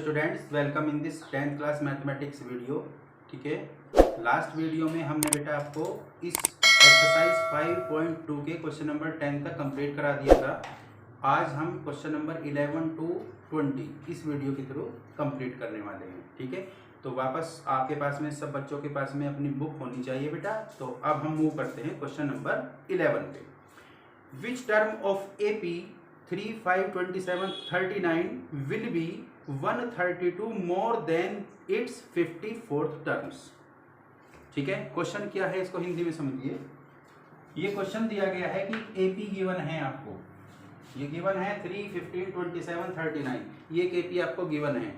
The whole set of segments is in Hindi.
Students, welcome in this 10th class mathematics video. ठीक है, लास्ट वीडियो में हमने बेटा आपको इस एक्सरसाइज 5.2 के क्वेश्चन नंबर 10 तक कंप्लीट करा दिया था। आज हम क्वेश्चन नंबर 11 to 20 इस वीडियो के थ्रू कंप्लीट करने वाले हैं। ठीक है, तो वापस आपके पास में सब बच्चों के पास में अपनी बुक होनी चाहिए बेटा। तो अब हम मूव करते हैं क्वेश्चन नंबर 11 पे। Which term of AP 3, 5, 27, 39 will be 132 more than its 54th terms। ठीक है, क्वेश्चन क्या है इसको हिंदी में समझिए। ये क्वेश्चन दिया गया है कि AP गिवन है आपको, ये गिवन है 3, 15, 27, 39, ये AP आपको गिवन है।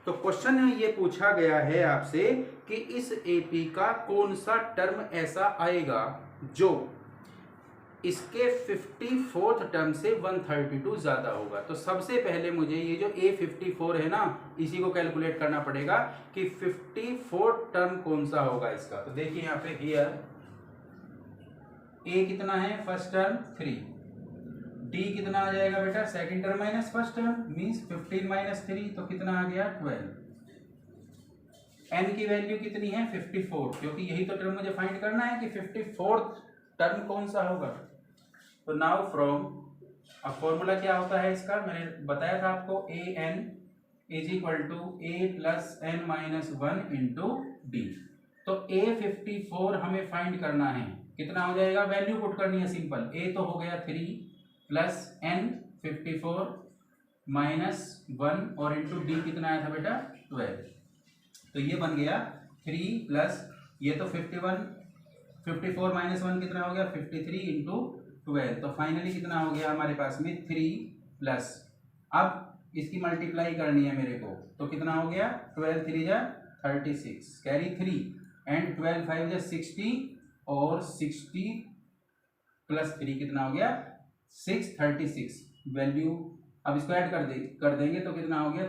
तो क्वेश्चन में ये पूछा गया है आपसे कि इस AP का कौन सा टर्म ऐसा आएगा जो इसके 54th टर्म से 132 ज्यादा होगा। तो सबसे पहले मुझे ये जो A54 है ना, इसी को कैलकुलेट करना पड़ेगा कि 54th टर्म कौन सा होगा इसका। तो देखिए यहाँ पे हियर A कितना है, फर्स्ट टर्म 3, D कितना आ जाएगा बेटा, second term minus first term, means 15 minus 3, तो कितना आ गया 12। N की वैल्यू कितनी है 54, क्योंकि यही तो टर्म मुझे फाइंड करना है कि 54th टर्म कौन सा होगा। तो नाउ फ्रॉम, अब फॉर्मूला क्या होता है इसका, मैंने बताया था आपको, AN is equal to A plus N minus 1 into D। तो A54 हमें फाइंड करना है, कितना हो जाएगा, वैल्यू पुट करनी है सिंपल। A तो हो गया 3 प्लस N 54 माइनस 1 और इंटू D कितना आया था बेटा 12। तो ये बन गया 3 प्लस ये तो 54 माइनस 1 कितना हो गया 53 इंटू 12। तो फाइनली कितना हो गया हमारे पास में 3 प्लस, अब इसकी मल्टीप्लाई करनी है मेरे को, तो कितना हो गया 12 3 जा 36, कैरी 3 एंड 12 5 जा 60 और 60 प्लस 3 कितना हो गया 636। वैल्यू अब इसको ऐड कर देंगे तो कितना हो गया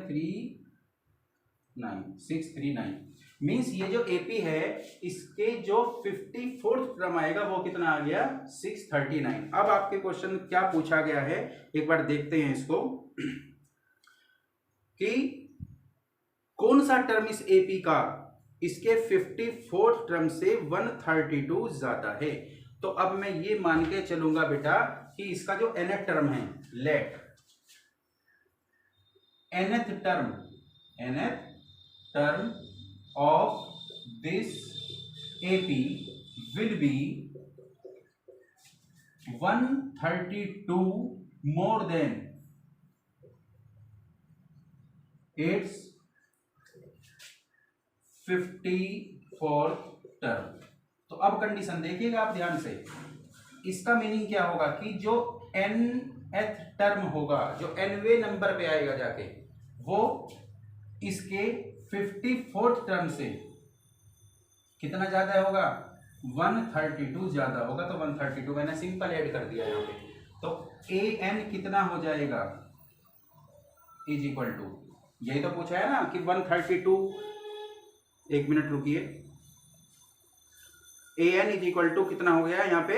639। मीन्स ये जो AP है इसके जो 54th टर्म आएगा वो कितना आ गया 639। अब आपके क्वेश्चन क्या पूछा गया है एक बार देखते हैं इसको, कि कौन सा टर्म इस AP का इसके 54th टर्म से 132 ज्यादा है। तो अब मैं ये मान के चलूंगा बेटा कि इसका जो nth टर्म है, late nth term of this AP will be 132 more than its 54th term। तो अब कंडीशन देखिएगा आप ध्यान से, इसका मीनिंग क्या होगा कि जो nth टर्म होगा, जो nवें नंबर पे आएगा जाके, वो इसके 54th टर्म से कितना ज्यादा होगा 132 ज्यादा होगा। तो 132 मैंने सिंपल ऐड कर दिया यहाँ पे। तो AN कितना हो जाएगा इज इक्वल टू, यही तो पूछा है ना कि 132, एक मिनट रुकिए, AN इज इक्वल टू कितना हो गया यहाँ पे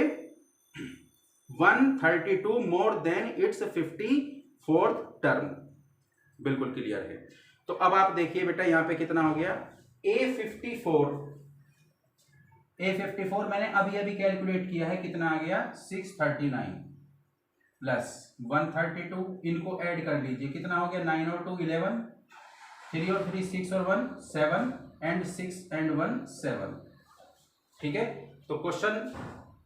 132 more than it's 54th term. बिल्कुल क्लियर है। तो अब आप देखिए बेटा यहाँ पे कितना हो गया A54 मैंने अभी कैलकुलेट किया है, कितना आ गया 639 प्लस 132, इनको ऐड कर लीजिए, कितना हो गया 9 और 2 11, 3 और 3 6 और 1 7 एंड 6 एंड 1 7। ठीक है, तो क्वेश्चन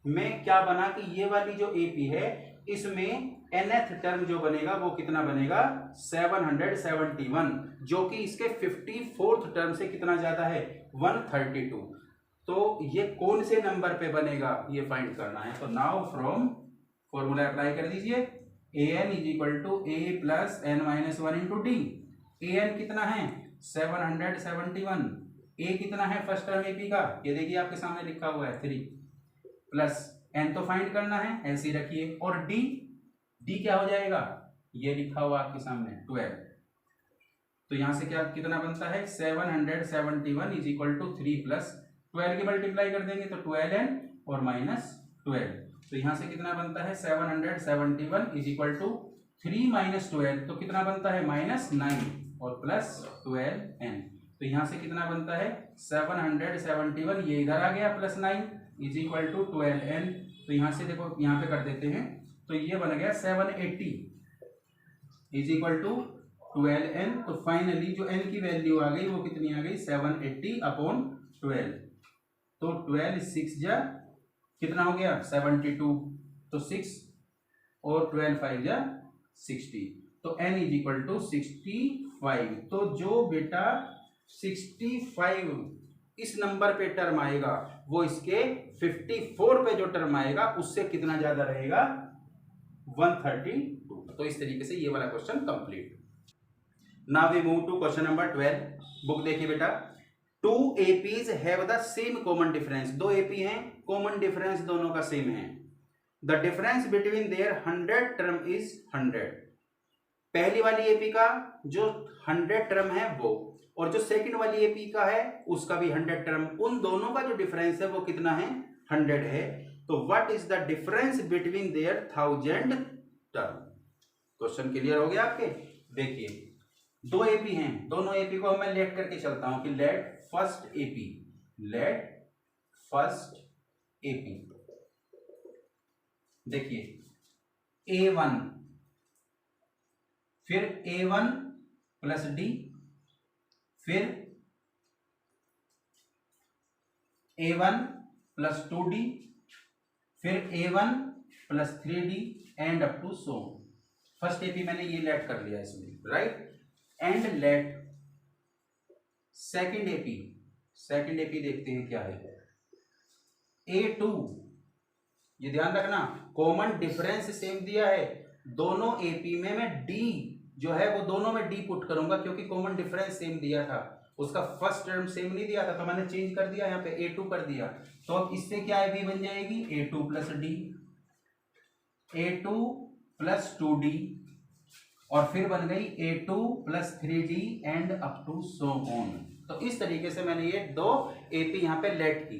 में क्या बना कि ये वाली जो AP है इसमें nth टर्म जो बनेगा वो कितना बनेगा 771, जो कि इसके 54th टर्म से कितना ज्यादा है 132। तो ये कौन से नंबर पे बनेगा ये फाइंड करना है। तो नाउ फ्रॉम फॉर्मूला अप्लाई कर दीजिए, AN is equal to A plus N minus 1 into D। AN कितना है 771, A कितना है फर्स्ट टर्म AP का, ये देखिए आपके सामने लिखा हुआ है 3 प्लस N तो फाइंड करना है, ऐसे ही रखिए, और D क्या हो जाएगा, ये लिखा हुआ आपके सामने 12। तो यहां से क्या कितना बनता है 771 इज इक्वल टू 3 प्लस 12 की मल्टीप्लाई कर देंगे तो 12N और माइनस 12। तो यहां से कितना बनता है 771 इज इक्वल टू 3 माइनस 12, तो कितना बनता है -9 और प्लस 12n। तो यहाँ से कितना बनता है 771, ये इधर आ गया plus 9 is equal to 12n। तो यहाँ से देखो यहाँ पे कर देते हैं, तो ये बन गया 780 इज इक्वल टू 12n। तो फाइनली जो n की वैल्यू आ गई वो कितनी आ गई 780 अपॉन 12। तो 12 6 जा कितना हो गया 72, तो 6 और 12 5 जा 60, तो n इज इक्वल टू 65। तो जो बेटा 65 इस नंबर पे टर्म आएगा वो इसके 54 पे जो टर्म आएगा उससे कितना ज्यादा रहेगा 132। तो इस तरीके से ये वाला question complete. Now we move to question number 12। Book देखिए बेटा, 2 APs have the same common difference. दो AP हैं, कॉमन डिफरेंस दोनों का सेम है। The difference between their 100 term is 100। पहली वाली AP का जो 100 टर्म है वो, और जो सेकंड वाली AP का है उसका भी 100 टर्म, उन दोनों का जो डिफरेंस है वो कितना है 100 है। तो what is the difference between there 1000 term. Question clear हो गया आपके। देखिए दो AP हैं, दोनों AP को मैं लेट करके चलता हूं कि लेट फर्स्ट AP। देखिए A1, फिर A1 प्लस D, फिर A1 प्लस 2D, फिर A1 plus 3D and up to so. First AP मैंने ये लेट कर लिया इसमें, right. And let second AP देखते हैं क्या है। A2, ये ध्यान रखना कॉमन डिफरेंस सेम दिया है, दोनों AP में मैं D जो है वो दोनों में D पुट करूंगा क्योंकि कॉमन डिफरेंस सेम दिया था, उसका फर्स्ट टर्म सेम नहीं दिया था तो मैंने चेंज कर दिया, यहाँ पे A2 कर दिया। तो अब इससे क्या है भी बन जाएगी A2 plus D, A2 plus 2D, और फिर बन गई A2 plus 3D and up to so on. तो इस तरीके से मैंने ये दो AP यहाँ पे लेट की।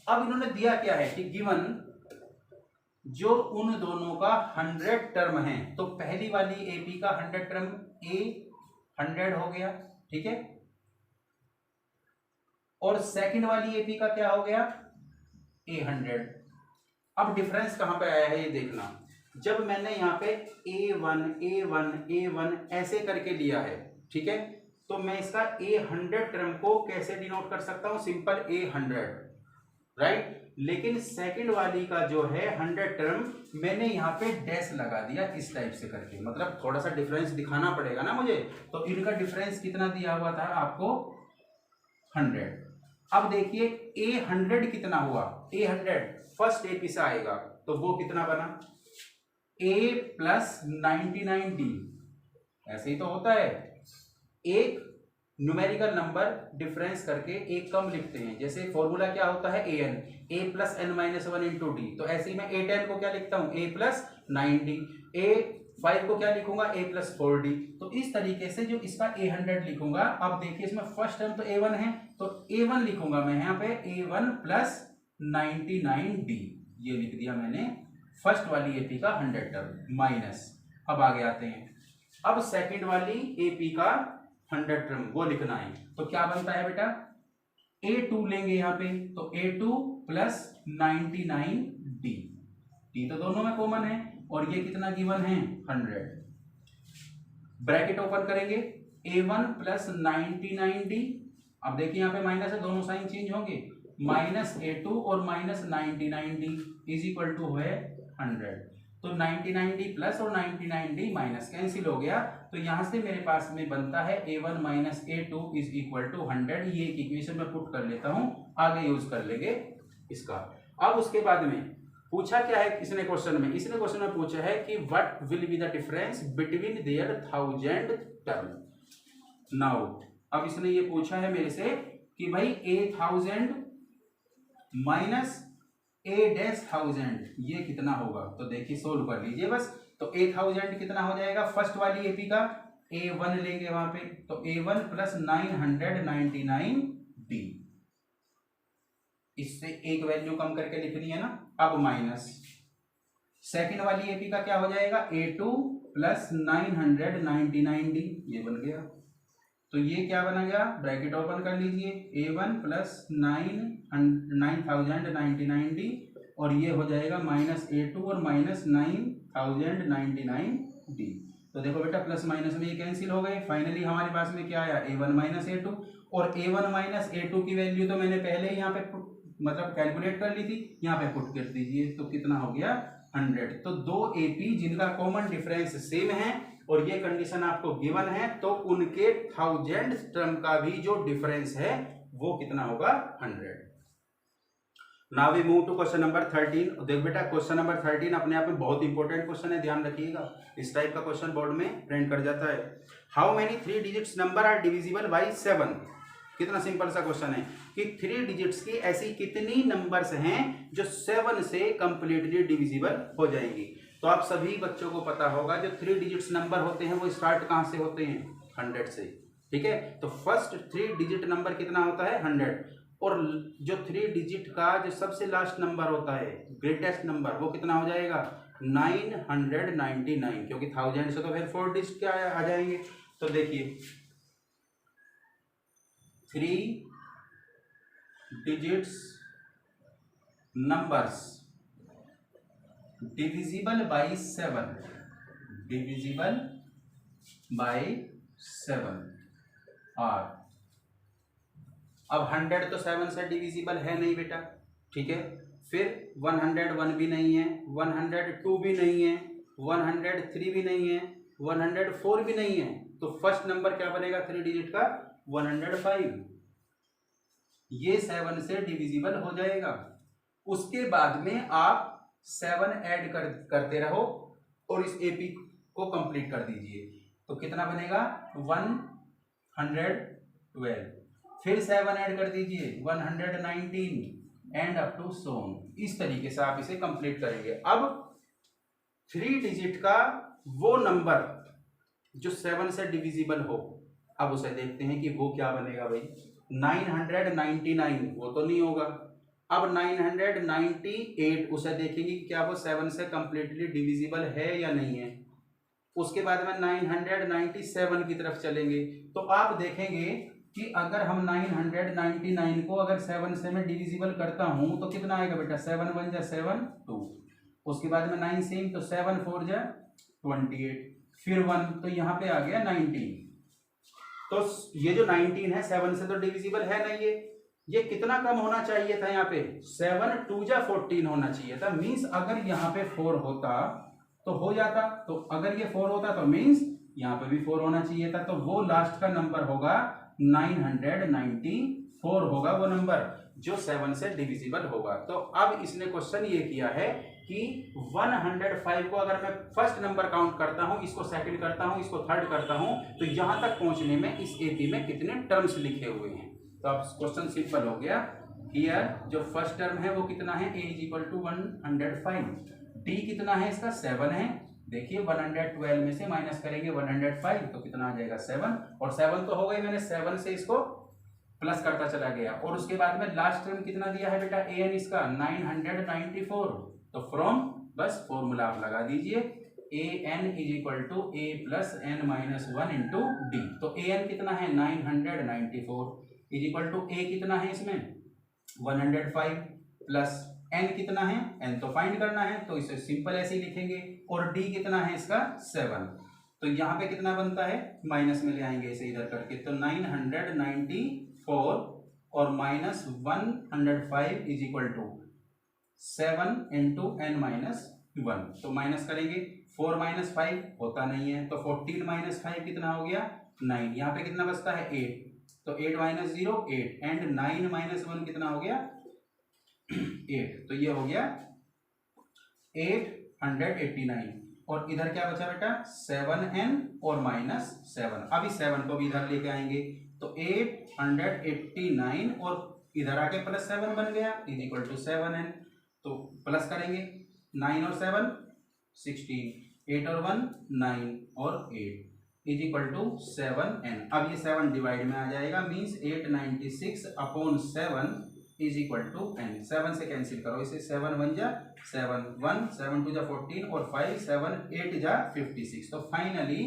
अब इन्होंने दिया क्या है कि गिवन जो उन दोनों का 100 टर्म है, तो पहली वाली AP का 100 टर्म A 100 हो गया, ठीक है, और सेकंड वाली AP का क्या हो गया A 100। अब डिफरेंस कहां पे आया है ये देखना, जब मैंने यहाँ पे A1 ऐसे करके लिया है, ठीक है, तो मैं इसका A100 टर्म को कैसे डिनोट कर सकता हूं, सिंपल A100, राइट। लेकिन सेकंड वाली का जो है 100 टर्म मैंने यहाँ पे डैश लगा दिया इस टाइप से करके, मतलब थोड़ा सा डिफरेंस दिखाना पड़ेगा ना मुझे। तो इनका डिफरेंस कितना दिया हुआ था आपको 100। अब देखिए A100 कितना हुआ, A100 फर्स्ट AP से आएगा तो वो कितना बना A प्लस 99D। ऐसे ही तो होता है, एक न्यूमेरिकल नंबर डिफरेंस करके एक कम लिखते हैं, जैसे फॉर्मूला क्या होता है an, a plus n minus 1 into D. तो ऐसे ही मैं A10 को क्या लिखता हूं a प्लस 9D, A5 को क्या लिखूंगा a प्लस 4D। तो इस तरीके से जो इसका A100 लिखूंगा, अब देखिए इसमें फर्स्ट टर्म तो A1 है तो A1 लिखूंगा मैं यहाँ पे A1 प्लस 99D, ये लिख दिया मैंने फर्स्ट वाली AP का 100 टर्म माइनस। अब आगे आते हैं, अब सेकंड वाली AP का 100 टर्म वो लिखना है, तो क्या बनता है बेटा A2 लेंगे यहाँ पे, तो A2 प्लस 99D, D तो दोनों में कॉमन है और ये कितना गिवन है 100। ब्रैकेट ओपन करेंगे A1 प्लस 99D, अब देखिए यहाँ पे माइनस है, दोनों साइन चेंज होंगे, माइनस A2 और minus 99D is equal to है 100। तो 99D प्लस और 99D माइनस कैंसिल हो गया, तो यहां से मेरे पास में बनता है A1 minus A2 is equal to 100। ये एक इक्वेशन में पुट कर लेता हूं, आगे यूज कर लेंगे इसका। अब उसके बाद में पूछा क्या है इसने क्वेश्चन में, इसने क्वेश्चन में पूछा है कि what will be the difference between there 1000 term. Now अब इसने ये पूछा है मेरे से कि भाई A1000 माइनस A-1000 ये कितना होगा, तो देखिए सोल्व कर लीजिए बस। तो A1000 कितना हो जाएगा, फर्स्ट वाली AP का A1 लेंगे वहां पे, तो A1 प्लस 999D, इससे एक वैल्यू कम करके लिखनी है ना। अब माइनस सेकंड वाली AP का क्या हो जाएगा A2 प्लस 999D ये बन गया। तो ये क्या बना गया, ब्रैकेट ओपन कर लीजिए, A1 प्लस 9099D और ये हो जाएगा माइनस A2 और माइनस 9099D। तो देखो बेटा प्लस माइनस में ये कैंसिल हो गए। फाइनली हमारे पास में क्या आया, A1 माइनस A2 और A1 माइनस A2 की वैल्यू तो मैंने पहले ही यहाँ पे मतलब कैलकुलेट कर ली थी, यहाँ पे पुट कर दीजिए तो कितना हो गया 100। तो दो AP जिनका कॉमन डिफरेंस सेम है और ये कंडीशन आपको गिवन है तो उनके 1000 टर्म का भी जो डिफरेंस है वो कितना होगा 100। Now we move to question number 13। देख बेटा क्वेश्चन नंबर 13 अपने आप में बहुत इंपॉर्टेंट क्वेश्चन है, ध्यान रखिएगा, इस टाइप का क्वेश्चन बोर्ड में प्रिंट कर जाता है। How many 3 digits number are divisible by 7। कितना सिंपल सा क्वेश्चन है कि 3 डिजिट्स की ऐसी कितनी नंबर्स हैं जो 7 से कंप्लीटली डिविजिबल हो जाएंगी। तो आप सभी बच्चों को पता होगा जो 3 डिजिट्स नंबर होते हैं वो स्टार्ट कहाँ से होते हैं, 100 से, ठीक है। तो फर्स्ट 3 डिजिट नंबर कितना होता है 100 और जो 3 डिजिट का जो सबसे लास्ट नंबर होता है ग्रेटेस्ट नंबर वो कितना हो जाएगा 999, क्योंकि 1000 से तो फिर 4 डिजिट क्या आ जाएंगे। तो देखिए 3 digits numbers divisible by 7, divisible by 7 are. अब 100 तो 7 से डिविजिबल है नहीं बेटा, ठीक है। फिर 101 भी नहीं है, 102 भी नहीं है, 103 भी नहीं है, 104 भी नहीं है। तो फर्स्ट नंबर क्या बनेगा 3 डिजिट का 105, ये 7 से डिविजिबल हो जाएगा। उसके बाद में आप 7 ऐड करते रहो और इस AP को कंप्लीट कर दीजिए। तो कितना बनेगा 112, फिर 7 ऐड कर दीजिए 119 एंड अप टू सोन। इस तरीके से आप इसे कंप्लीट करेंगे। अब 3 डिजिट का वो नंबर जो 7 से डिविजिबल हो, अब उसे देखते हैं कि वो क्या बनेगा भाई। 999 वो तो नहीं होगा। अब 998 उसे देखेंगे कि क्या वो 7 से कंप्लीटली डिविजिबल है या नहीं है। उसके बाद में 997 की तरफ चलेंगे तो आप देखेंगे कि अगर हम 999 को अगर 7 से मैं डिविजिबल करता हूं तो कितना आएगा बेटा 7 1 जा 7 2। उसके बाद में 9 सेम तो 7 4 जा 28, फिर 1 तो यहाँ पे आ गया 19। तो ये जो 19 है 7 से तो डिविजिबल है नहीं, ये कितना कम होना चाहिए था, यहाँ पे 7 2 जा 14 होना चाहिए था। मीन्स अगर यहाँ पे 4 होता तो हो जाता, तो अगर ये 4 होता तो मीन्स यहाँ पे भी 4 होना चाहिए था। तो वो लास्ट का नंबर होगा 994 होगा वो नंबर जो 7 से डिविजिबल होगा। तो अब इसने क्वेश्चन ये किया है कि 105 को अगर मैं फर्स्ट नंबर काउंट करता हूं, इसको सेकंड करता हूं, इसको थर्ड करता हूं, तो यहां तक पहुंचने में इस AP में कितने टर्म्स लिखे हुए हैं। तो अब क्वेश्चन सिंपल हो गया। हियर जो फर्स्ट टर्म है वो कितना है A = 105, D कितना है इसका 7 है। देखिए 112 में से माइनस करेंगे 105 तो कितना आ जाएगा 7, और 7 तो हो गई, मैंने 7 से इसको प्लस करता चला गया। और उसके बाद में लास्ट टर्म कितना दिया है बेटा AN इसका 994। तो फ्रॉम बस फॉर्मूला आप लगा दीजिए AN = A + n - 1 × D। तो AN कितना है 994 = A कितना है इसमें 105 प्लस n कितना है, n तो फाइंड करना है तो इसे सिंपल ऐसे ही लिखेंगे। और D कितना है इसका 7, तो यहाँ पे कितना बनता है माइनस में ले आएंगे इसे इधर करके। तो 994 और -105 = 7 × n - 1। तो माइनस करेंगे 4 - 5 होता नहीं है, तो 14 - 5 कितना हो गया 9। यहाँ पे कितना बचता है 8, तो 8 - 0 8 एंड 9 - 1 कितना हो गया 8। तो ये हो गया 889। और इधर क्या बचा बेटा 7n और -7। अब इस 7 को भी इधर लेके आएंगे तो 889 और इधर आके +7 बन गया = 7n। तो प्लस करेंगे 9 और 7 16, 8 और 1 9 और 8 = 7n। अब ये 7 डिवाइड में आ जाएगा, means 896/7 is equal to n। 7 से कैंसिल करो इसे, 7 1 जा 7, 1 7 2 जा 14 और 5 7 8 जा 56। तो finally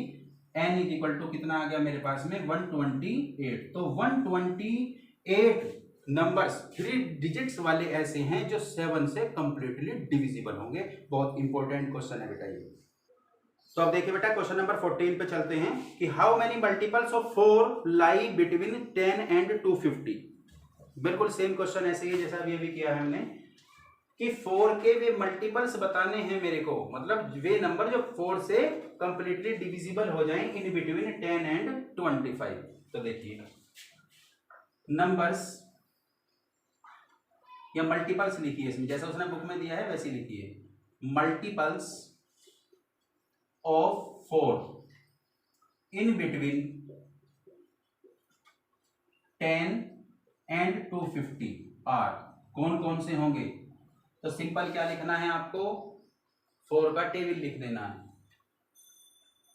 n is equal to कितना आ गया मेरे पास में 128। तो 128 नंबर्स 3 डिजिट्स वाले ऐसे हैं जो 7 से कंप्लीटली डिविजिबल होंगे। बहुत इंपॉर्टेंट क्वेश्चन है बेटा ये। तो अब देखिए बेटा क्वेश्चन नंबर 14 पे चलते हैं कि how many multiples of 4 lie between 10 and 250। बिल्कुल सेम क्वेश्चन ऐसे ही जैसा अभी किया है हमने कि 4 के वे मल्टीपल्स बताने हैं मेरे को, मतलब वे नंबर जो 4 से कंप्लीटली डिविजिबल हो जाएं इन बिटवीन 10 एंड 25। तो देखिए नंबर्स या मल्टीपल्स लिखिए इसमें, जैसा उसने बुक में दिया है वैसे ही लिखिए। Multiples of 4 in between 10 and 250 are, कौन कौन से होंगे? तो सिंपल क्या लिखना है आपको, 4 का टेबल लिख देना है।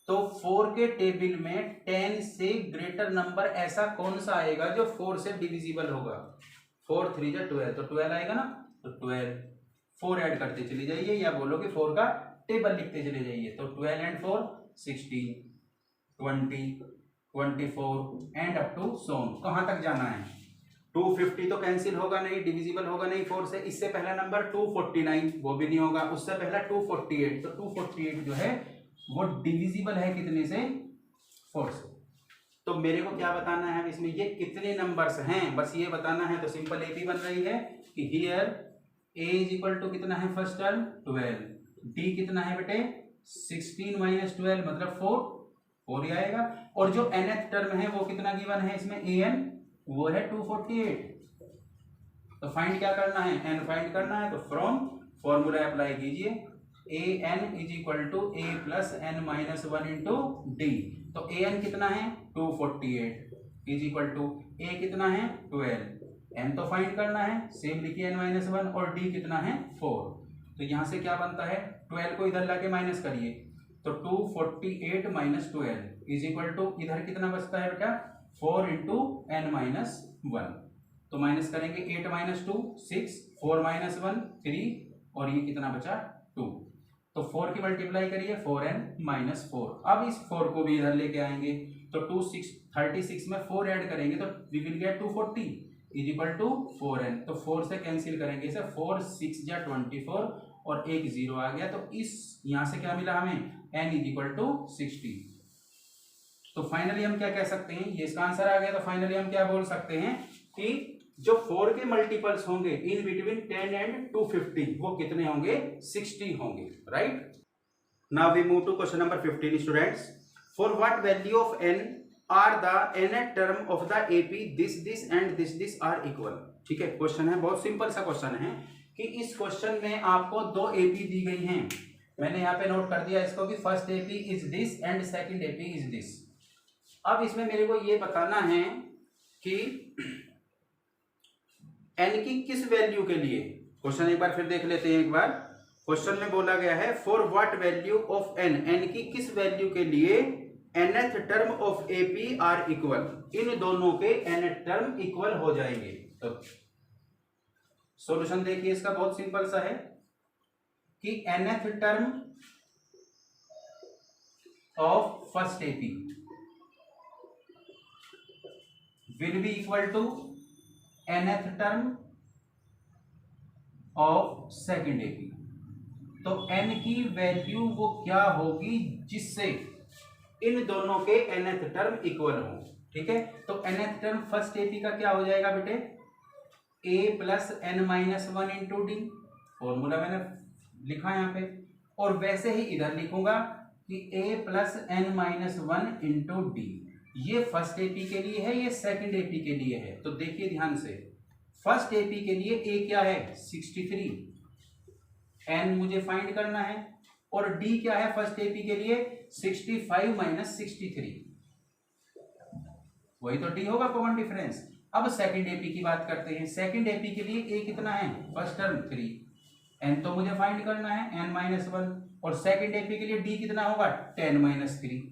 तो 4 के टेबल में 10 से ग्रेटर नंबर ऐसा कौन सा आएगा जो 4 से डिविजिबल होगा? 4 3 जा 12, तो 12 आएगा ना, तो 12 4 ऐड करते चले जाइए या बोलो कि 4 का टेबल लिखते चले जाइए। तो 12 एंड 4 16 20 24 एंड अप टू सोन। कहां तक जाना है? 250 तो कैंसिल होगा नहीं, डिविजिबल होगा नहीं 4 से। इससे पहला नंबर 249 वो भी नहीं होगा, उससे पहला 248। तो 248 जो है वो डिविजिबल है कितने से? 4 से। तो मेरे को क्या बताना है इसमें, ये कितने नंबर्स हैं बस ये बताना है। तो सिंपल एपी बन रही है कि here a is equal to कितना है फर्स्ट टर्म 12, d कितना है बेटे 16 माइनस 12 मतलब 4 ही आएगा। और जो nth टर्म है वो कितना गिवन है इसमें an, वो है 248। तो फाइंड क्या करना है, n फाइंड करना है। तो फ्रॉम फॉर्मूला अप्लाई कीजिए, an is equal to a plus n minus 1 into D. तो an कितना है 248 इज इक्वल टू a कितना है 12, n तो फाइंड करना है सेम लिखिए n माइनस 1 और d कितना है 4। तो यहां से क्या बनता है 12 को इधर लाके माइनस करिए तो 248 माइनस 12 इज इक्वल टू इधर कितना बचता है बेटा 4 इंटू n माइनस 1। तो माइनस करेंगे 8 माइनस 2 6 4 माइनस 1 3 और ये कितना बचा 2। तो 4 की मल्टीप्लाई करिए 4n माइनस 4। अब इस 4 को भी इधर लेके आएंगे तो 36 में 4 ऐड करेंगे तो we will get 240 is equal to 4n। तो 4 से कैंसिल करेंगे इसे, 4 6 जा 24 और एक 0 आ गया। तो इस यहां से क्या मिला हमें n इज इक्वल टू 60। तो फाइनली हम क्या कह सकते हैं, ये इसका आंसर आ गया। तो फाइनली हम क्या बोल सकते हैं कि जो 4 के मल्टीपल्स होंगे इन बिटवीन 10 एंड 250 वो कितने होंगे 60 होंगे, right. Now we move to question number 15 students. For what value of n are the nth term of the AP this and this are equal. ठीक है, क्वेश्चन है बहुत सिंपल सा क्वेश्चन है कि इस क्वेश्चन में आपको दो एपी दी गई हैं। मैंने यहाँ पे नोट कर दिया इसको कि first AP is this and second AP is this. अब इसमें मेरे को ये बताना है कि n की किस वैल्यू के लिए, क्वेश्चन एक बार फिर देख लेते हैं। एक बार क्वेश्चन में बोला गया है for what value of n की किस वैल्यू के लिए nth term of AP are equal, इन दोनों के nth टर्म इक्वल हो जाएंगे। तो सॉल्यूशन देखिए इसका बहुत सिंपल सा है कि nth term of first AP will be equal to nth term of second AP. तो n की वैल्यू वो क्या होगी जिससे इन दोनों के nth टर्म इक्वल हो। ठीक है, तो nth टर्म फर्स्ट एपी का क्या हो जाएगा बेटे a plus n minus 1 into D. Formula मैंने लिखा यहाँ पे, और वैसे ही इधर लिखूंगा कि a plus n minus 1 into D. ये फर्स्ट एपी के लिए है, ये सेकंड एपी के लिए है। तो देखिए ध्यान से, फर्स्ट एपी के लिए a क्या है 63, n मुझे फाइंड करना है, और d क्या है फर्स्ट एपी के लिए 65 माइनस 63, वही तो d होगा कॉमन डिफरेंस। अब सेकंड एपी की बात करते हैं। सेकंड एपी के लिए a कितना है फर्स्ट टर्म 3, n तो मुझे फाइंड करना है n माइनस 1, और सेकंड एपी के लिए d कितना होगा 10 minus 3,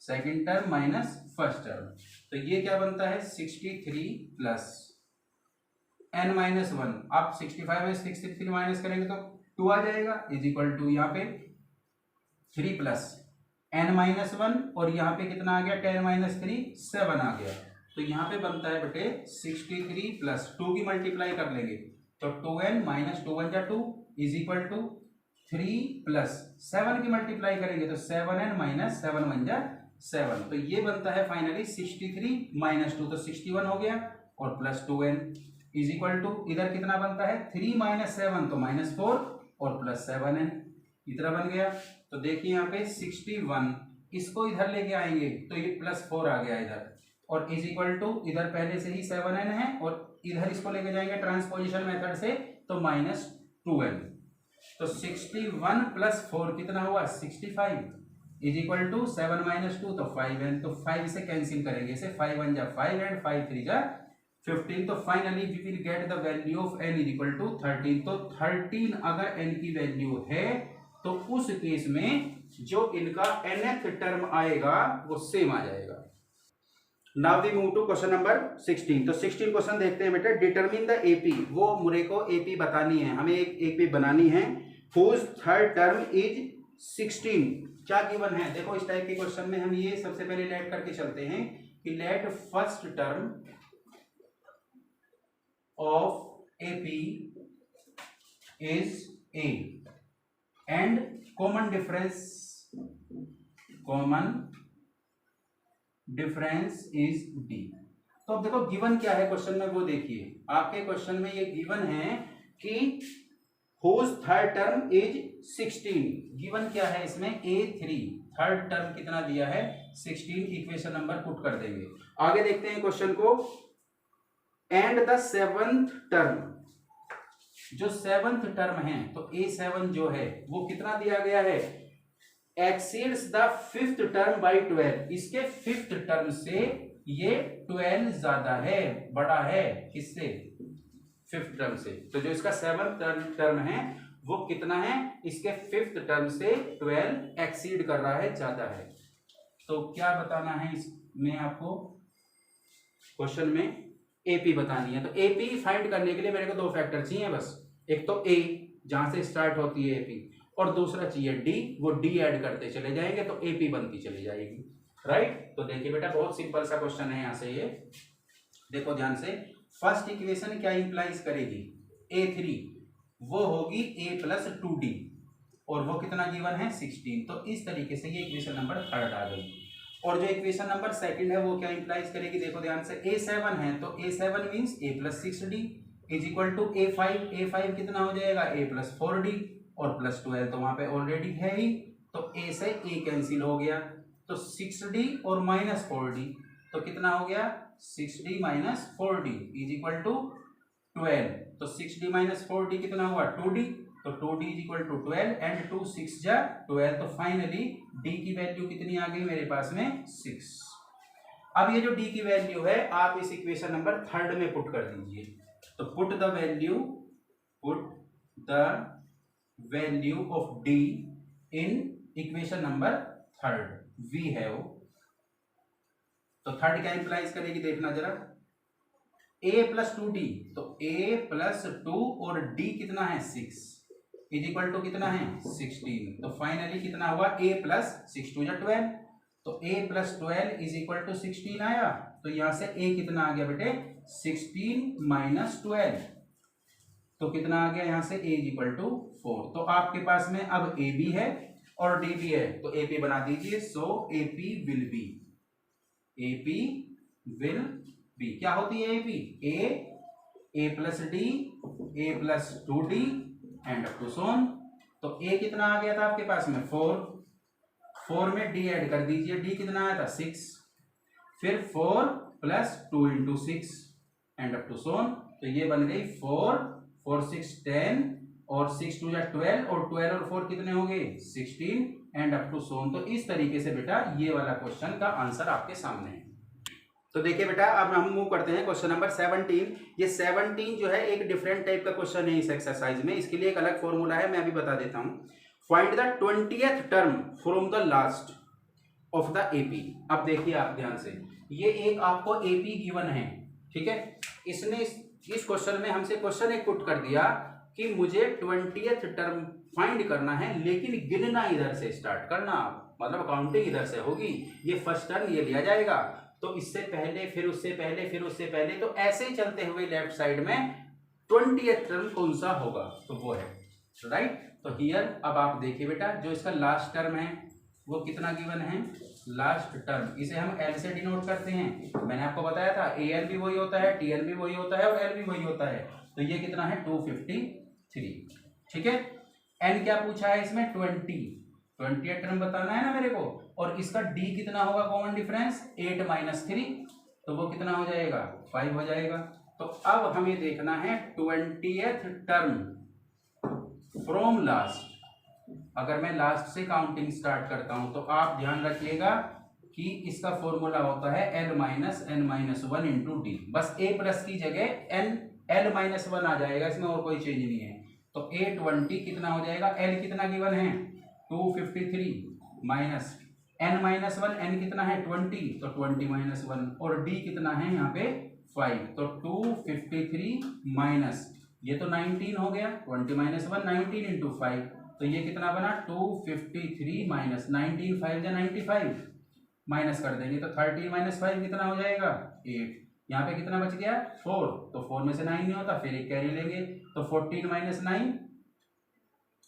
second term minus first term. तो ये क्या बनता है 63 प्लस n-1, आप 65 में 63 माइनस करेंगे तो 2 आ जाएगा, इज इक्वल टू यहाँ पे 3 प्लस n-1 और यहाँ पे कितना आ गया 10 माइनस 3 7 आ गया। तो यहाँ पे बनता है बेटे 63 प्लस 2 की मल्टीप्लाई कर लेंगे तो 2n माइनस 2 1 जा 2 इज इक्वल टू 3 प्लस 7 की मल्टीप्लाई करेंगे तो 7n माइनस 7 1 जा 7। तो ये बनता है फाइनली 63 माइनस 2 तो 61 हो गया और plus 2n is equal to इधर कितना बनता है 3 माइनस 7 तो माइनस 4 और प्लस 7n इतना बन गया। तो देखिए यहाँ पे 61 इसको इधर लेके आएंगे तो ये प्लस 4 आ गया इधर और इज इक्वल टू इधर पहले से ही 7n है और इधर इसको लेके जाएंगे ट्रांसपोजिशन मेथड से तो माइनस 2n। तो 61 प्लस 4 कितना हुआ 65 इज इक्वल टू 7 माइनस 2 तो 5n। तो 5 से कैंसिल करेंगे इसे 5 1 जा 5 एंड 5 3 जा 15। तो finally we will get the value of n is equal to 13। तो 13 अगर n की वैल्यू है तो उस केस में जो इनका nth टर्म आएगा वो सेम आ जाएगा। Now we move to question number 16। तो 16 क्वेश्चन देखते हैं बेटा। डिटरमिन द एपी, वो मुझे को एपी बतानी है, हमें एक एपी बनानी है हुज थर्ड टर्म इज 16। क्या गिवन है देखो इस टाइप के क्वेश्चन में हम ये सबसे पहले लेट करके चलते हैं कि let first term of AP is A and common difference is D. तो अब देखो गिवन क्या है क्वेश्चन में वो देखिए, आपके क्वेश्चन में ये गिवन है कि whose third term is 16। Given क्या है इसमें A3 थर्ड टर्म कितना दिया है 16, इक्वेशन नंबर पुट कर देंगे। आगे देखते हैं क्वेश्चन को। एंड द सेवंथ टर्म, जो सेवंथ टर्म है तो A7 जो है वो कितना दिया गया है exceeds the fifth term by 12। इसके फिफ्थ टर्म से ये 12 ज्यादा है, बड़ा है किससे फिफ्थ टर्म से। तो जो इसका सेवंथ टर्म है वो कितना है इसके फिफ्थ टर्म से 12 एक्सीड कर रहा है, ज्यादा है। तो क्या बताना है इसमें आपको क्वेश्चन में एपी बतानी है। तो एपी फाइंड करने के लिए मेरे को दो फैक्टर चाहिए बस, एक तो ए जहां से स्टार्ट होती है एपी और दूसरा चाहिए डी, वो डी ऐड करते चले जाएंगे तो एपी बनती चली जाएगी, राइट। तो देखिए बेटा बहुत सिंपल सा क्वेश्चन है। यहाँ से ये देखो ध्यान से, फर्स्ट इक्वेशन क्या इंप्लाइज करेगी A3 वो होगी A प्लस 2D और वो कितना गिवन है 16। तो इस तरीके से ये इक्वेशन नंबर थर्ड आ गई। और जो इक्वेशन नंबर सेकंड है वो क्या इंप्लाइज करेगी देखो ध्यान से, A7 है तो A7 means A plus 6D is equal to A5 कितना हो जाएगा A प्लस 4D और प्लस 12 तो वहां पे ऑलरेडी है ही, तो A से A कैंसिल हो गया तो 6D और माइनस 4D तो कितना हो गया 6D minus 4D is equal to 12। तो 6D माइनस 4D कितना हुआ 2D, तो 2D is equal to 12 and 2 6 जा 12। तो फाइनली D की वैल्यू कितनी आ गई मेरे पास में 6। अब ये जो D की वैल्यू है आप इस इक्वेशन नंबर थर्ड में पुट कर दीजिए। तो put the value of D in equation number third, V है वो। तो थर्ड क्या इंप्लाइज करेगी देखना जरा, A प्लस 2D तो A प्लस 2 और D कितना है 6 इज इक्वल टू कितना है 16। तो फाइनली कितना हुआ A प्लस 6 2 जा 12 तो A plus 12 is equal to 16 आया। तो यहां से A कितना आ गया बेटे 16 माइनस 12 तो कितना आ गया यहाँ से A इज इक्वल टू 4। तो आपके पास में अब A भी है और D भी है तो AP बना दीजिए। सो AP विल बी क्या होती है AP A plus D A plus 2D and up to so on. तो A कितना आ गया था आपके पास में 4 में D ऐड कर दीजिए, D कितना आया था 6, फिर 4 plus 2 into 6 and up to so on. तो ये बन गई 4 6 10 और 6 2 12 और 12 और 4 कितने हो गए 16 एंड अप टू सोन। तो इस तरीके से बेटा ये वाला क्वेश्चन का आंसर आपके सामने है। तो देखिए बेटा अब हम मूव करते हैं क्वेश्चन नंबर 17। ये 17 जो है एक डिफरेंट टाइप का क्वेश्चन है इस एक्सरसाइज में। इसके लिए एक अलग फॉर्मूला है, मैं अभी बता देता हूं। Find the 20th term from the last of the AP. अब देखिए आप ध्यान से, ये एक आपको एपी गिवन है, ठीक है। इसने इस क्वेश्चन में हमसे क्वेश्चन एक पुट कर दिया कि मुझे 20th टर्म फाइंड करना है, लेकिन गिनना इधर से स्टार्ट करना, मतलब काउंटिंग इधर से होगी। ये फर्स्ट टर्म ये लिया जाएगा, तो इससे पहले फिर उससे पहले फिर उससे पहले, तो ऐसे ही चलते हुए लेफ्ट साइड में 20th टर्म कौन सा होगा, तो वो है राइट। तो हियर अब आप देखिए बेटा, जो इसका लास्ट टर्म है वो कितना गिवन है, लास्ट टर्म, इसे हम एल से डिनोट करते हैं। मैंने आपको बताया था ए एल भी वही होता है, टी एल भी वही होता है और एल भी वही होता है। तो ये कितना है 253, ठीक है। एन क्या पूछा है इसमें 20th टर्म बताना है ना मेरे को, और इसका डी कितना होगा कॉमन डिफरेंस 8 - 3, तो वो कितना हो जाएगा 5 हो जाएगा। तो अब हमें देखना है 20th टर्म फ्रॉम लास्ट। अगर मैं लास्ट से काउंटिंग स्टार्ट करता हूं तो आप ध्यान रखिएगा कि इसका फॉर्मूला होता है L - n - 1 इंटू डी। बस a प्लस की जगह L - 1 आ जाएगा, इसमें और कोई चेंज नहीं है। तो A20 कितना हो जाएगा, L कितना गिवन है 253 माइनस n - 1, n कितना है 20, तो 20 - 1, और d कितना है यहाँ पे 5, तो 253 माइनस ये तो 19 हो गया, 20 - 1 19 इंटू 5, तो ये कितना बना 253 माइनस 19, 5 या 95, माइनस कर देंगे तो 13 - 5 कितना हो जाएगा 8। यहाँ पे कितना बच गया 4, तो 4 में से 9 नहीं होता, फिर एक कैरी लेंगे, तो 14 - 9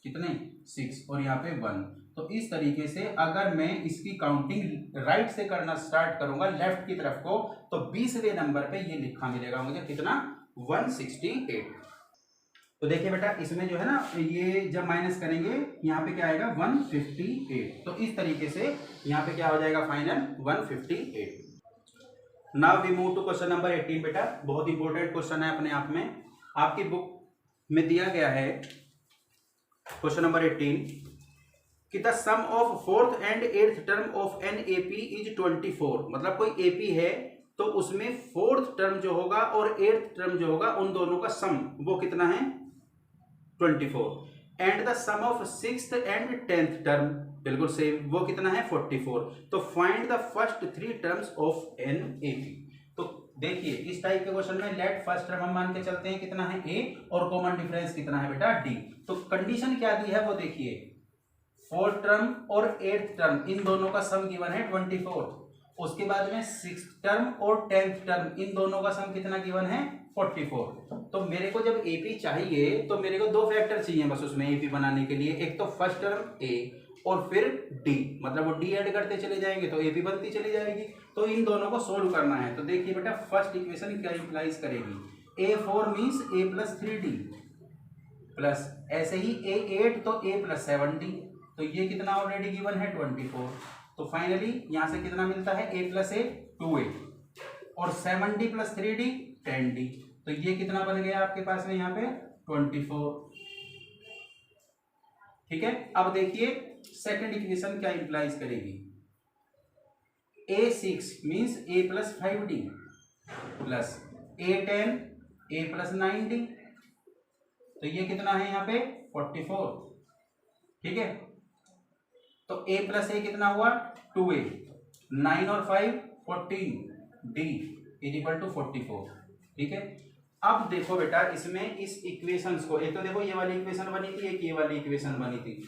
कितने 6, और यहाँ पे 1। तो इस तरीके से अगर मैं इसकी काउंटिंग राइट से करना स्टार्ट करूंगा लेफ्ट की तरफ को, तो 20वें नंबर पे ये लिखा मिलेगा मुझे कितना 168। तो देखिए बेटा, इसमें जो है ना, ये जब माइनस करेंगे यहाँ पे क्या आएगा 158। तो इस तरीके से यहाँ पे क्या हो जाएगा final 158। Now we move to question number 18 बेटा, बहुत इंपॉर्टेंट क्वेश्चन है अपने आप में। आपकी बुक में दिया गया है क्वेश्चन नंबर 18 कि the sum of 4th and 8th term of an AP is 24। मतलब कोई एपी है तो उसमें 4th टर्म जो होगा और 8th टर्म जो होगा उन दोनों का सम वो कितना है 24, and the sum of 6th and 10th term बिल्कुल सेम, वो कितना है 44। तो find the first 3 terms of an AP. तो देखिए इस टाइप के क्वेश्चन में लेट फर्स्ट टर्म हम मान के चलते हैं कितना है a, और कॉमन डिफरेंस कितना है बेटा d। तो कंडीशन क्या दी है वो देखिए, 4th टर्म और 8th टर्म इन दोनों का सम गिवन है 24, उसके बाद में 6th टर्म और 10th टर्म इन दोनों का सम कितना गिवन है 44। तो मेरे को जब एपी चाहिए तो मेरे को 2 फैक्टर चाहिए बस उसमें एपी बनाने के लिए, एक तो फर्स्ट टर्म a और फिर d, मतलब वो d ऐड करते चले जाएंगे तो एपी बनती चली जाएगी। तो इन दोनों को सोल्व करना है। तो देखिए बेटा, फर्स्ट इक्वेशन क्या इंप्लाइज करेगी, a4 means a + 3d plus ऐसे ही a8 तो a + 7d, तो ये कितना ऑलरेडी गिवन है 24। तो फाइनली यहां से कितना मिलता है a + a 2a और 7d + 3d 10d, तो ये कितना बन गया आपके पास में यहाँ पे 24। ठीक है, अब देखिए सेकंड इक्वेशन क्या इंप्लाइज करेगी, a6 means a + 5d plus a10 a + 9d, तो ये कितना है यहाँ पे 44। ठीक है, तो a + a कितना हुआ 2a, 9 और 5 14, d = 44। ठीक है, अब देखो बेटा इसमें इस इक्वेशंस को, एक तो देखो ये वाली इक्वेशन बनी थी, एक ये वाली इक्वेशन बनी थी,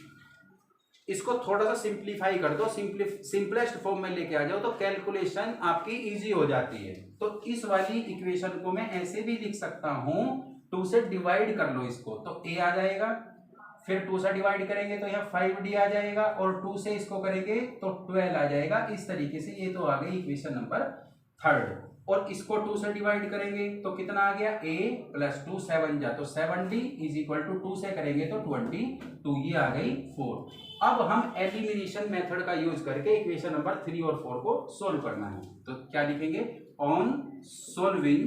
इसको थोड़ा सा सिंप्लीफाई कर दो, सिंपलेस्ट फॉर्म में लेके आ जाओ तो कैलकुलेशन आपकी इजी हो जाती है। तो इस वाली इक्वेशन को मैं ऐसे भी लिख सकता हूं, 2 से डिवाइड कर लो इसको तो a आ जाएगा, फिर 2 से डिवाइड करेंगे तो यहाँ 5d आ जाएगा, और 2 से इसको करेंगे तो 12 आ जाएगा। इस तरीके से ये तो आ गई इक्वेशन नंबर 3, और इसको 2 से डिवाइड करेंगे तो कितना आ गया a + 2 7 जा, तो 7d = 2 से करेंगे तो 22, ये आ गई 4। अब हम एलिमिनेशन मेथड का यूज करके इक्वेशन नंबर 3 और 4 को सोल्व करना है। तो क्या लिखेंगे, on solving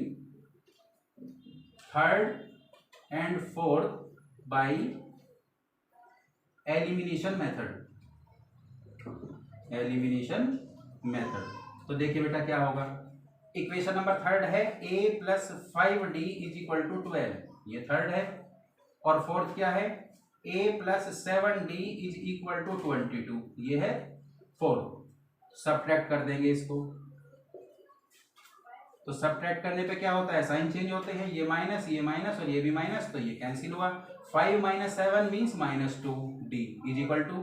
3rd and 4th by elimination method. तो देखिए बेटा क्या होगा, इक्वेशन नंबर 3rd है a + 5d = 12, ये 3rd है, और 4th क्या है a + 7d = 22, ये है 4th। सब्ट्रैक्ट कर देंगे इसको, तो सब्ट्रैक्ट करने पे क्या होता है, साइन चेंज होते हैं, ये माइनस और ये भी माइनस, तो ये कैंसिल हुआ। 5 - 7 means -2d is equal to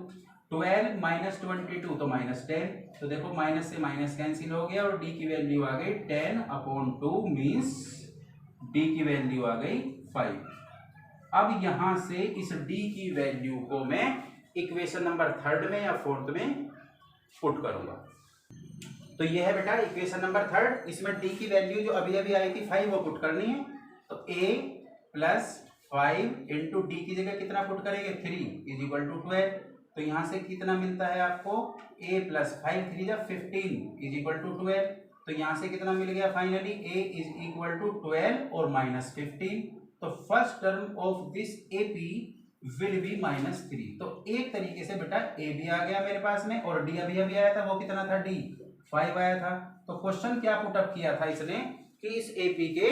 12 - 22 तो -10। तो देखो माइनस से माइनस कैंसिल हो गया और d की वैल्यू आ गई 10/2 मीन्स d की वैल्यू आ गई 5। अब यहां से इस d की वैल्यू को मैं इक्वेशन नंबर 3 में या 4th में पुट करूंगा। तो ये है बेटा इक्वेशन नंबर 3। इसमें d की वैल्यू जो अभी अभी आई थी 5 वो पुट करनी है। तो a + 5 इंटू डी की जगह कितना पुट करेंगे 3 इज इक्वल टू 12। तो यहाँ से कितना मिलता है आपको a + 5 3 = 15 इज इक्वल टू 12। तो यहाँ से कितना मिल गया finally a is equal to 12 और -15। तो first term of this AP will be -3। तो एक तरीके से बेटा a भी आ गया मेरे पास में और d अभी अभी आया था, वो कितना था d 5 आया था। तो क्वेश्चन क्या पुटअप किया था इसने कि इस AP के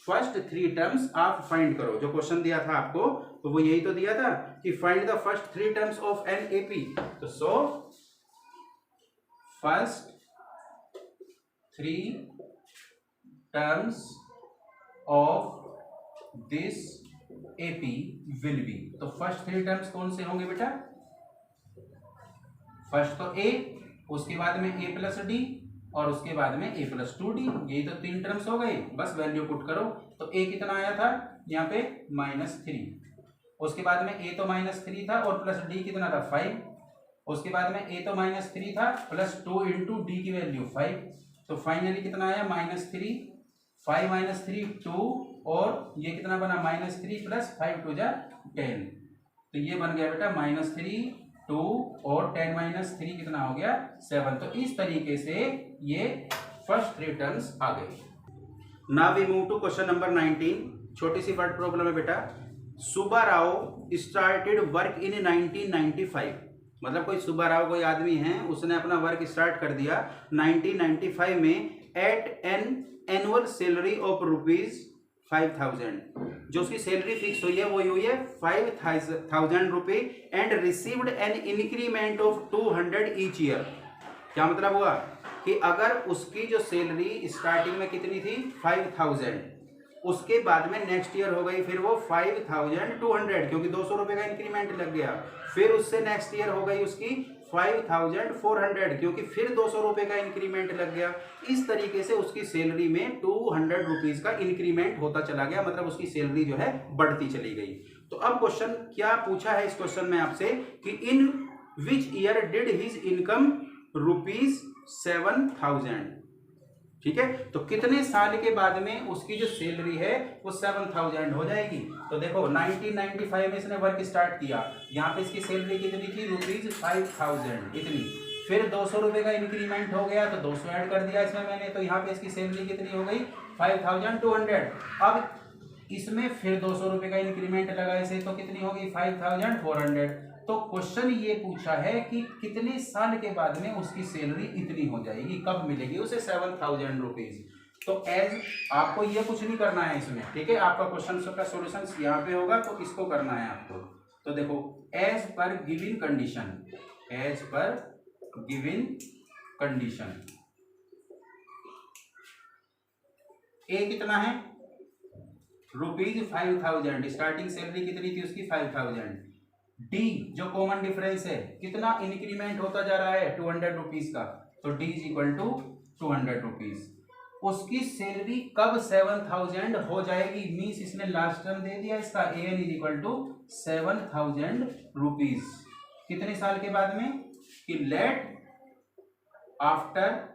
फर्स्ट 3 टर्म्स आप फाइंड करो। जो क्वेश्चन दिया था आपको तो वो यही तो दिया था कि find the first 3 terms of an AP। तो so first 3 terms of this AP will be. तो फर्स्ट 3 टर्म्स कौन से होंगे बेटा, फर्स्ट तो a, उसके बाद में a + d और उसके बाद में a + 2d। यही तो 3 टर्म्स हो गए, बस वैल्यू पुट करो। तो a कितना आया था यहाँ पे -3, उसके बाद में a तो -3 था और प्लस d कितना था 5, उसके बाद में a तो -3 था प्लस 2 इंटू डी की वैल्यू 5। तो फाइनली कितना आया -3, 5 - 3 2 और ये कितना बना -3 + 5 2 = 10। तो ये बन गया बेटा -3 2 और 10 - 3 कितना हो गया 7। तो इस तरीके से ये फर्स्ट 3 टर्म्स आ गए। Now we move to question number 19। छोटी सी वर्ड प्रॉब्लम है बेटा। Subbarao started work in 1995। मतलब कोई सुब्बाराव कोई आदमी है, उसने अपना वर्क स्टार्ट कर दिया 1995 में at an annual salary of ₹5000। जो उसकी सैलरी फिक्स हुई है वो हुई है 5000 रुपये and received an increment of 200 each year. क्या मतलब हुआ कि अगर उसकी जो सैलरी स्टार्टिंग में कितनी थी 5000, उसके बाद में नेक्स्ट ईयर हो गई फिर वो 5200 क्योंकि 200 रुपये का इंक्रीमेंट लग गया। फिर उससे नेक्स्ट ईयर हो गई उसकी 5400 क्योंकि फिर 200 रुपये का इंक्रीमेंट लग गया। इस तरीके से उसकी सैलरी में 200 रुपीज का इंक्रीमेंट होता चला गया, मतलब उसकी सैलरी जो है बढ़ती चली गई। तो अब क्वेश्चन क्या पूछा है इस क्वेश्चन में आपसे कि in which year did his income ₹7000। ठीक है, तो कितने साल के बाद में उसकी जो सैलरी है वो 7000 हो जाएगी। तो देखो 1995 में इसने वर्क स्टार्ट किया, यहाँ पे इसकी सैलरी कितनी थी ₹5000 इतनी। फिर 200 रुपये का इंक्रीमेंट हो गया तो 200 ऐड कर दिया इसमें मैंने, तो यहाँ पे इसकी सैलरी कितनी हो गई 5200। अब इसमें फिर 200 रुपये का इंक्रीमेंट लगा इसे तो कितनी होगी 5400। तो क्वेश्चन ये पूछा है कि कितने साल के बाद में उसकी सैलरी इतनी हो जाएगी, कब मिलेगी उसे 7000 रुपीज। तो एज आपको ये कुछ नहीं करना है इसमें, ठीक है। आपका क्वेश्चन का सॉल्यूशन यहाँ पे होगा तो इसको करना है आपको। तो देखो as per given condition, as per given condition A कितना है ₹5000, स्टार्टिंग सैलरी कितनी थी उसकी 5000। डी जो कॉमन डिफरेंस है कितना इंक्रीमेंट होता जा रहा है 200 रुपीज का, तो D is equal to 200 rupees. उसकी सैलरी कब 7000 हो जाएगी, मीन्स इसने लास्ट टर्म दे दिया इसका A n is equal to 7000 rupees. कितने साल के बाद में कि let after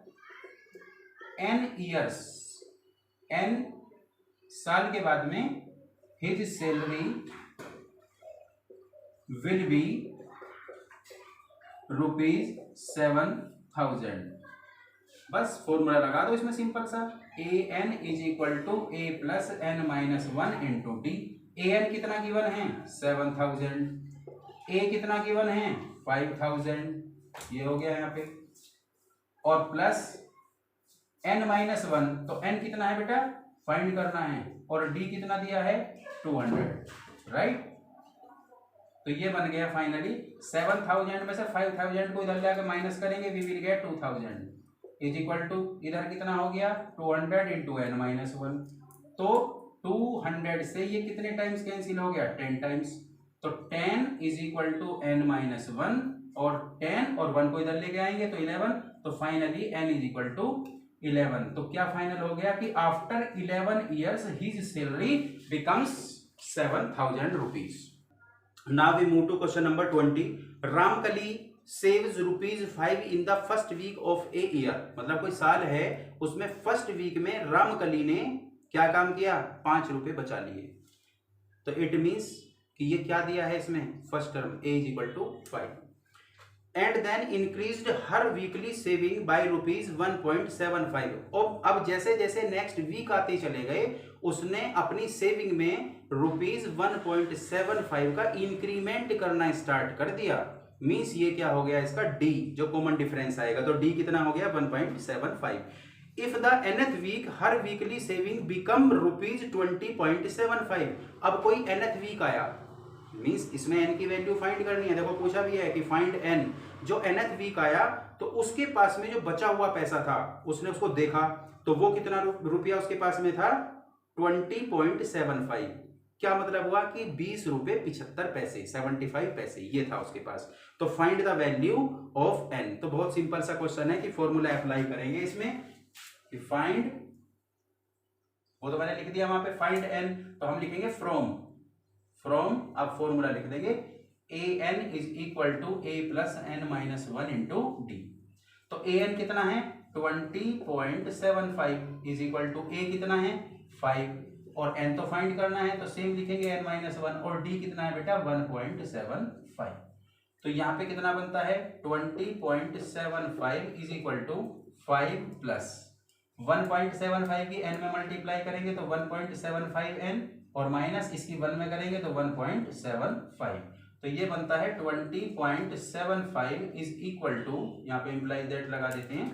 n years, n साल के बाद में हिज सैलरी will be ₹7000। बस फॉर्मूला लगा दो इसमें सिंपल सा, A n is equal to A plus n minus 1 into D. A n कितना गिवन है 7000, ए कितना गिवन है 5000, ये हो गया यहाँ पे, और प्लस एन माइनस 1, तो एन कितना है बेटा फाइंड करना है, और डी कितना दिया है 200, राइट। तो ये बन गया फाइनली 7000 में से 5000 को इधर ले आकर माइनस करेंगे we will get 2000। Is equal to इधर कितना हो गया 200 इंटू n माइनस 1। तो 200 से ये कितने टाइम्स कैंसिल हो गया 10 टाइम्स। तो 10 is equal to n minus 1 और 10 और 1 को इधर लेके आएंगे तो 11। तो finally n is equal to 11। तो क्या फाइनल हो गया कि after 11 years his salary becomes 7,000 rupees. Now we move to question number 20। Ramkali saves ₹5 in the first week of a year. मतलब कोई साल है उसमें फर्स्ट वीक में रामकली ने क्या काम किया 5 रुपए बचा लिए। तो इट मीन्स कि ये क्या दिया है इसमें first term a is equal to 5 and then increased her weekly saving by ₹1.75। और अब जैसे जैसे नेक्स्ट वीक आते चले गए उसने अपनी सेविंग में ₹1.75 का इंक्रीमेंट करना स्टार्ट कर दिया। मीन्स ये क्या हो गया इसका डी जो कॉमन डिफरेंस आएगा। तो डी कितना हो गया 1.75। If the nth week her weekly saving become ₹20.75। अब कोई nth वीक आया मीन्स इसमें n की वैल्यू फाइंड करनी है। देखो पूछा भी है कि फाइंड n। जो nth वीक आया तो उसके पास में जो बचा हुआ पैसा था उसने उसको देखा तो वो कितना रुपया उसके पास में था 20.75। क्या मतलब हुआ कि 20 रुपए 75 पैसे 75 पैसे ये था उसके पास। तो find the value of n। तो बहुत सिंपल सा क्वेश्चन है कि फॉर्मूला अप्लाई करेंगे इसमें कि फाइंड, वो तो मैंने लिख दिया वहां पे फाइंड n। तो हम लिखेंगे फ्रॉम अब फॉर्मूला लिख देंगे an is equal to a plus n minus 1 into D. तो an कितना है 20.75 इज इक्वल टू a कितना है 5 और n तो फाइंड करना है तो सेम लिखेंगे n माइनस 1 और d कितना है बेटा 1.75। तो यहाँ पे कितना बनता है 20.75 इज इक्वल टू 5 प्लस 1.75 की n में मल्टीप्लाई करेंगे तो 1.75 n और माइनस इसकी 1 में करेंगे तो 1.75। तो ये बनता है 20.75 इज इक्वल टू यहाँ पे इम्प्लाई दैट लगा देते हैं।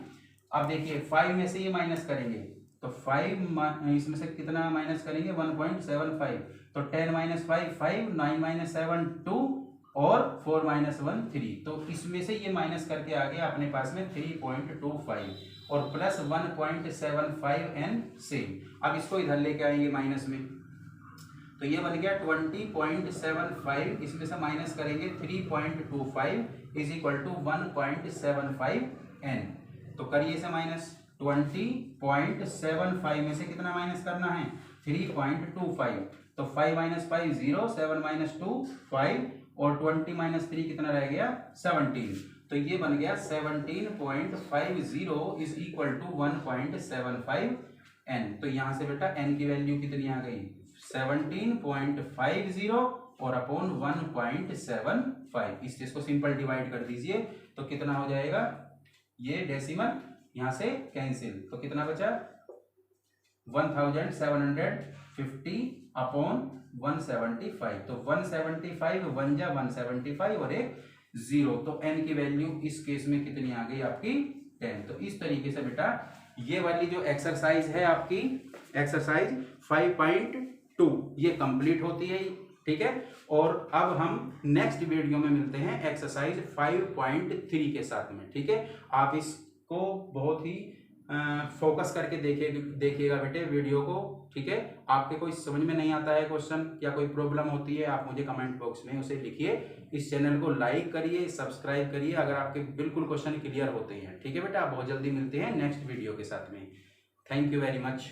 अब देखिए 5 में से ये माइनस करेंगे तो 5 इसमें से कितना माइनस करेंगे 1.75। तो 10 माइनस 5 5 9 माइनस 7 2 और 4 माइनस 1 3। तो इसमें से ये माइनस करके आ गया अपने पास में 3.25 और प्लस 1.75 n से। अब इसको इधर लेके आएंगे माइनस में तो ये बन गया 20.75 इसमें से माइनस करेंगे 3.25 इज इक्वल टू 1.75 n। तो करिए इसे माइनस 20.75 में से कितना माइनस करना है 3.25। तो 5 माइनस 5 0 7 माइनस 2 5 और 20 माइनस 3 कितना रह गया 17। तो ये बन गया 17.50 इज इक्वल टू 1.75 n। तो यहाँ से बेटा n की वैल्यू कितनी आ गई 17.50 और अपॉन 1.75। इस चीज को सिंपल डिवाइड कर दीजिए तो कितना हो जाएगा ये डेसिमल यहाँ से कैंसिल। तो कितना बचा 1750 अपॉन 175। तो 175 1 जा 175 और एक 0। तो n की वैल्यू इस केस में कितनी आ गई आपकी 10। तो इस तरीके से बेटा ये वाली जो एक्सरसाइज है आपकी एक्सरसाइज 5.2 ये कंप्लीट होती है। ठीक है और अब हम नेक्स्ट वीडियो में मिलते हैं एक्सरसाइज 5.3 के साथ में। ठीक है आप इसको बहुत ही फोकस करके देखिएगा बेटे वीडियो को। ठीक है आपके कोई समझ में नहीं आता है क्वेश्चन या कोई प्रॉब्लम होती है आप मुझे कमेंट बॉक्स में उसे लिखिए। इस चैनल को लाइक करिए सब्सक्राइब करिए अगर आपके बिल्कुल क्वेश्चन क्लियर होते हैं। ठीक है बेटा आप बहुत जल्दी मिलते हैं नेक्स्ट वीडियो के साथ में। Thank you very much.